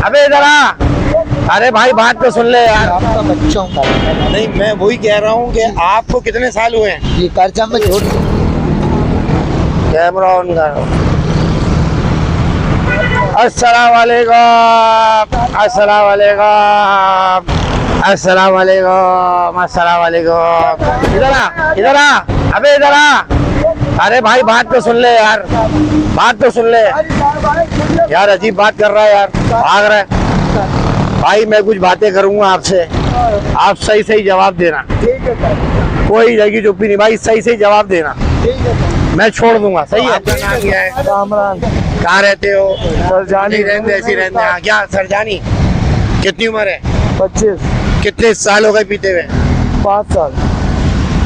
अबे इधर आ। अरे भाई बात तो सुन ले यार। आपका बच्चों का नहीं मैं वही कह रहा हूँ कि आपको कितने साल हुए हैं? ये कर्जा में छोड़ कैमरा ऑन करो। अस्सलाम वालेकुम, अस्सलाम वालेकुम, अस्सलाम वालेकुम, अस्सलाम वालेकुम। इधर आ, इधर आ। अबे इधर आ। अरे भाई बात तो सुन ले यार, बात तो सुन ले यार। अजीब बात कर रहा है यार, भाग रहा है। भाई मैं कुछ बातें करूंगा आपसे, आप सही सही जवाब देना। ठीक है सर, कोई जगह चुप्पी नहीं भाई, सही सही जवाब देना। ठीक है सर। मैं छोड़ दूंगा। सही है। आपका नाम क्या है? कामरान कहाँ रहते हो? सरजानी रहते ऐसी रहते हैं। हाँ, क्या सरजानी? कितनी उम्र है? 25 कितने साल हो गए पीते हुए? 5 साल।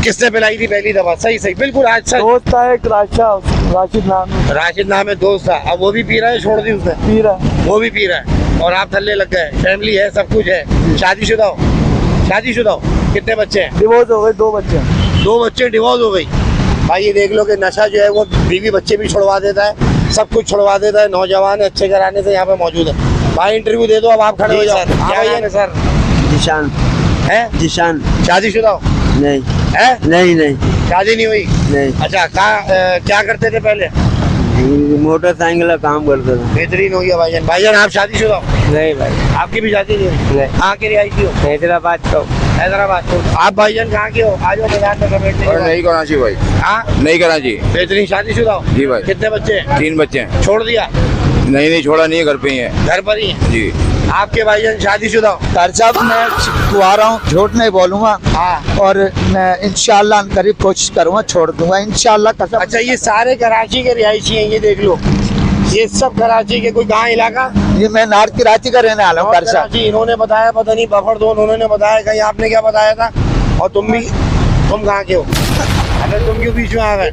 किसने पिलाई थी पहली दफा? सही सही बिल्कुल आज सच। दोस्त था एक राशिद नाम है, राशिद नाम है, दोस्त था। अब वो भी पी रहा है? छोड़ दी उसने? पी रहा है। वो भी पी रहा है और आप थल्ले लग गए। फैमिली है, सब कुछ है। शादीशुदा हो? शादीशुदा हो? कितने बच्चे हैं? डिवोर्स हो गए, 2 बच्चे। 2 बच्चे, डिवोर्स हो गई। भाई ये देख लो कि नशा जो है वो बीवी बच्चे भी छुड़वा देता है, सब कुछ छुड़वा देता है। नौजवान अच्छे घराने से यहाँ पे मौजूद है। भाई इंटरव्यू दे दो, अब आप खड़े हो जाओ। क्या नाम है सर? जिशान। है जिशान। शादीशुदा हो? नहीं है? नहीं नहीं शादी नहीं हुई? नहीं। अच्छा क्या करते थे पहले? मोटरसाइकिल का काम करता था। बेहतरीन हो गया भाईजान। भाईजान आप शादीशुदा हो? नहीं भाई, आपकी भी शादी नहीं हुई? नहीं। कहाँ के रिहायशी हो? हैदराबाद तो हैदराबाद। तो आप भाईजान कहाँ के हो? आज मैदान में समेटने के और बाद। नहीं कराची भाई, हाँ नहीं कराची। बेहतरीन। शादीशुदा हो? जी भाई। कितने बच्चे हैं? 3 बच्चे हैं। छोड़ दिया? नहीं छोड़ा नहीं है, घर पे ही है। घर पर ही है? जी। आपके भाईजान शादीशुदा हो? कर्जा मैं कुआरा हूँ, झूठ नहीं बोलूंगा। हाँ। और मैं इंशाल्लाह करीब कोशिश करूंगा, छोड़ दूंगा इंशाल्लाह कसम। अच्छा ये सारे कराची के रिहायशी हैं, ये देख लो। ये सब कराची के। कोई गाँव इलाका? ये मैं नॉर्थ कराची का रहने वाला हूँ। कर्जा कराची। इन्होंने बताया, पता नहीं बफर दो उन्होंने बताया, कहीं आपने क्या बताया था? और तुम कहाँ के हो? अरे तुम क्यों बीच में आ गए?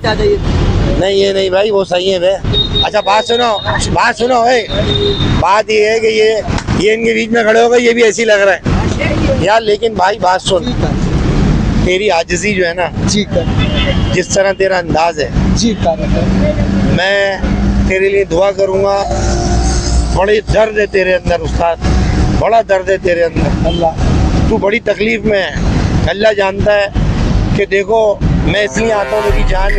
नहीं ये नहीं भाई, वो सही है भाई। अच्छा बात सुनो, बात सुनो है। बात ये है कि ये इनके बीच में खड़े हो गए, ये भी ऐसी लग रहा है यार। लेकिन भाई बात सुन, तेरी आजिज़ी जो है ना, जी कर, जिस तरह तेरा अंदाज है, जी कर। मैं तेरे लिए दुआ करूंगा। बड़ी दर्द है तेरे अंदर उस्ताद, बड़ा दर्द है तेरे अंदर। अल्लाह तू बड़ी तकलीफ में है, अल्लाह जानता है। कि देखो मैं इसलिए आता हूँ मेरी जान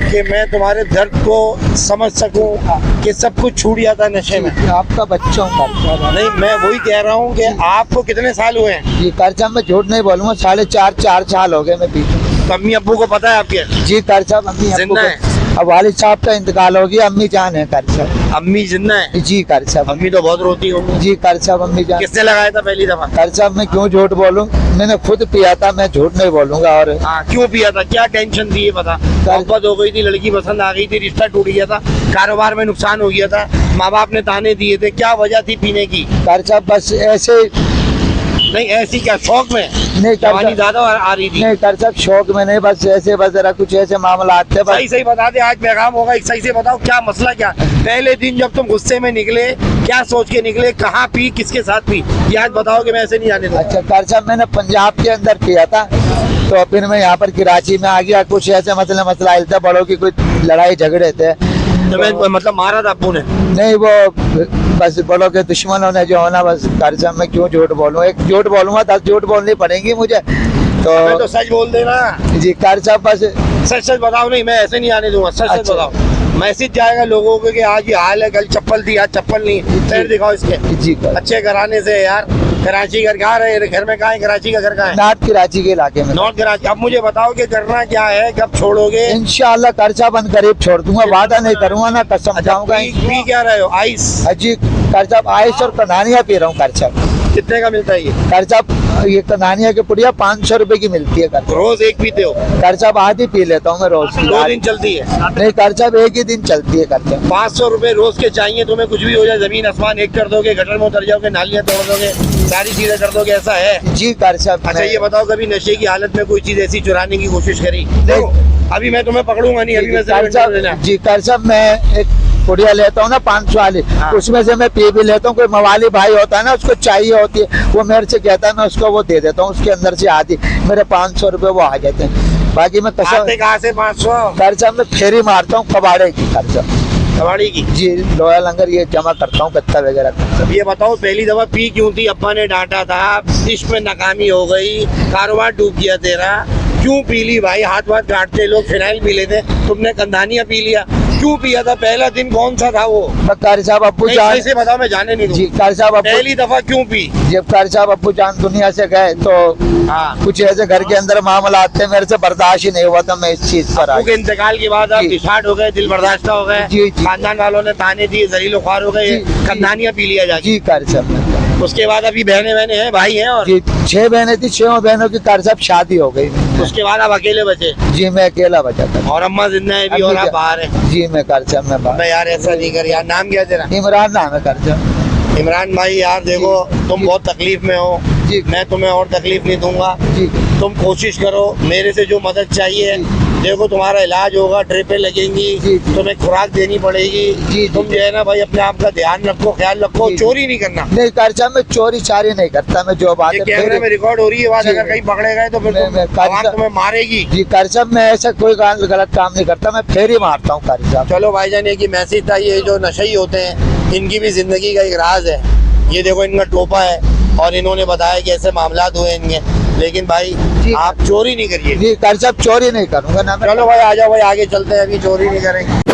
कि मैं तुम्हारे दर्द को समझ सकूं कि सब कुछ छूट जाता है नशे में। आपका बच्चों का नहीं मैं वही कह रहा हूँ कि आपको कितने साल हुए हैं? ये कर्जा में झूठ नहीं बोलूंगा, 4.5 साल हो गए मैं पीछे। तो अम्मी अब्बू को पता है आपके? जी कर्जा अम्मी अब्बू जिंदा को- है? अब वालिद साहब का इंतकाल हो गया, अम्मी जान है कर्जा। अम्मी जिंदा है? जी कर्जा अम्मी तो बहुत रोती होंगी। जी कर्जा अम्मी जान। किसने लगाया था पहली दफा? कर्जा मैं क्यों झूठ बोलूं, मैंने खुद पिया था, मैं झूठ नहीं बोलूंगा। और हाँ क्यों पिया था? क्या टेंशन थी ये बता? मोहब्बत हो गई थी, लड़की पसंद आ गई थी, रिश्ता टूट गया था, कारोबार में नुकसान हो गया था, माँ बाप ने ताने दिए थे, क्या वजह थी पीने की? कर्जा बस ऐसे नहीं ऐसी क्या शौक में? नहीं जवानी कर्जा ज्यादा आ रही थी? नहीं कर्जा शौक में नहीं, बस ऐसे बस जरा कुछ ऐसे मामला आते बस। सही सही बता दे, आज पैगाम होगा। सही से बताओ क्या मसला क्या? पहले दिन जब तुम गुस्से में निकले, क्या सोच के निकले, कहाँ पी, किसके साथ पी, ये आज बताओ कि मैं ऐसे नहीं आने दूंगा। अच्छा कर्जा मैंने पंजाब के अंदर किया था, तो फिर मैं यहाँ पर कराची में आ गया। कुछ ऐसे मसला था, बड़ों की कुछ लड़ाई झगड़े थे। तो मैं मतलब मारा था अब्बू ने? नहीं वो बस बड़ों के दुश्मनों ने जो होना, बस कर्जा में क्यों झूठ बोलूं, एक झूठ बोलूंगा 10 झूठ बोलनी पड़ेंगी मुझे। मैं तो सच बोल देना। जी कर्जा बस सच सच बताओ। नहीं मैं ऐसे नहीं आने दूंगा, सच सच अच्छा। बताओ। मैसेज जाएगा लोगों को कि आज ये हाल है, कल चप्पल थी, आज चप्पल नहीं। पैर दिखाओ इसके। जी कर अच्छे घराने से यार। कराची घर कहाँ रहे? घर में कहाँ है? कराची का घर कहाँ है? नॉर्थ कराची के इलाके में। नॉर्थ कराची। अब मुझे बताओ कि करना क्या है, कब छोड़ोगे? इंशाल्लाह कर्जा बंद करीब छोड़ दूंगा, वादा नहीं करूंगा ना, कसम जाऊंगा। पी क्या रहे हो? आइस? अजी कर्जा आइस और कनानिया पी रहा हूँ। कर्जा कितने का मिलता है ये? कर्जा ये कनानिया की पुड़िया 500 रुपए की मिलती है। कर्जा रोज एक पीते हो? कर्जा आधी पी लेता हूँ मैं रोज। 2 दिन चलती है? नहीं कर्जा एक ही दिन चलती है। कर्जा 500 रुपए रोज के चाहिए तुम्हें? कुछ भी हो जाए, जमीन आसमान एक कर दोगे, गटर में उतर जाओगे, नालियां तोड़ दोगे, सारी चीजें कर दोगे, ऐसा है? जी कर्जा। अच्छा ये बताओ कभी नशे की हालत में कोई चीज ऐसी चुराने की कोशिश करी? नहीं। अभी मैं तुम्हें पकड़ूंगा नहीं, अभी मैं कर्जा जी कर्जा मैं एक पुड़िया लेता हूँ ना 500 वाली, हाँ। उसमें से मैं पी भी लेता हूँ। कोई मवाली भाई होता है ना, उसको चाहिए होती है, वो मेरे से कहता है, मैं उसको वो दे देता हूँ, उसके अंदर से आधी मेरे 500 रुपए वो आ जाते हैं। बाकी मैं कसम आते कहाँ से 500? कर्जा में फेरी मारता हूँ कबाड़े की। कर्जा कबाड़ी की। जी लोया लंगर ये जमा करता हूँ गत्ता वगैरह का। अब ये बताओ पहली दफा पी क्यों थी? अब्बा ने डांटा था, इश्क में नाकामी हो गई, कारोबार डूब गया तेरा, क्यों पी ली भाई? हाथ वाथ काटते लोग फिनाइल पी लेते, तुमने कंधानिया पी लिया, क्यों पिया था? पहला दिन कौन सा था वो? कारी साहब अब्बू नहीं, जान, सही से बताओ, मैं जाने नहीं जी दूँ। कारी साहब अब्बू, पहली दफा क्यों पी? जब कारी साहब अब्बू जान दुनिया से गए तो हाँ, कुछ ऐसे घर के अंदर मामला आते मेरे से बर्दाश्त ही नहीं हुआ था, मैं इस चीज पर आ अब्बू के इंतकाल के बाद आप जी। डिस्हार्ट हो गए, दिल बर्दाश्त हो गए, जी, जी। खानदान वालों ने ताने दिए, जलीलो ख्वार हो गए, जी, जी। कंधानिया पी लिया जाके। जी कारी साहब। उसके बाद अभी बहने बहने हैं, भाई हैं, और जी 6 बहनें थी, 6 बहनों की कारी साहब शादी हो गई। उसके बाद आप अकेले बचे जी मैं अकेला बचा था। और अम्मा जिंदा है भी और आप बाहर हैं। जी मैं कारी साहब मैं बाहर। अबे यार ऐसा नहीं कर यार। नाम क्या तेरा? इमरान नाम है कारी साहब। इमरान भाई यार देखो, तुम जी। बहुत तकलीफ में हो, जी मैं तुम्हें और तकलीफ नहीं दूंगा। जी तुम कोशिश करो, मेरे से जो मदद चाहिए, देखो तुम्हारा इलाज होगा, ट्रिपें लगेंगी, जी, जी। तुम्हें खुराक देनी पड़ेगी। जी, तुम जो है ना भाई अपने आप का ध्यान रखो, ख्याल रखो, जी, जी। चोरी नहीं करना। नहीं कारी साहब मैं चोरी चारी नहीं करता, मैं जो बात ये है कैमरे में रिकॉर्ड हो रही है बात, जी। अगर कहीं पकड़े गए तो फिर मैं कारी आवाज साहब- तुम्हें मारेगी। जी कारी साहब मैं ऐसा कोई गलत काम नहीं करता, मैं फेरी मारता हूँ कारी साहब। चलो भाईजान, एक ही मैसेज था, ये जो नशई होते हैं इनकी भी जिंदगी का एक राज है। ये देखो इनका टोपा है और इन्होंने बताया कि ऐसे मामलात हुए इनके, लेकिन भाई जी। आप चोरी नहीं करिए। जी कारी साहब चोरी नहीं करूंगा ना मैं। चलो भाई आ जाओ भाई, आगे चलते हैं, अभी चोरी नहीं करेंगे।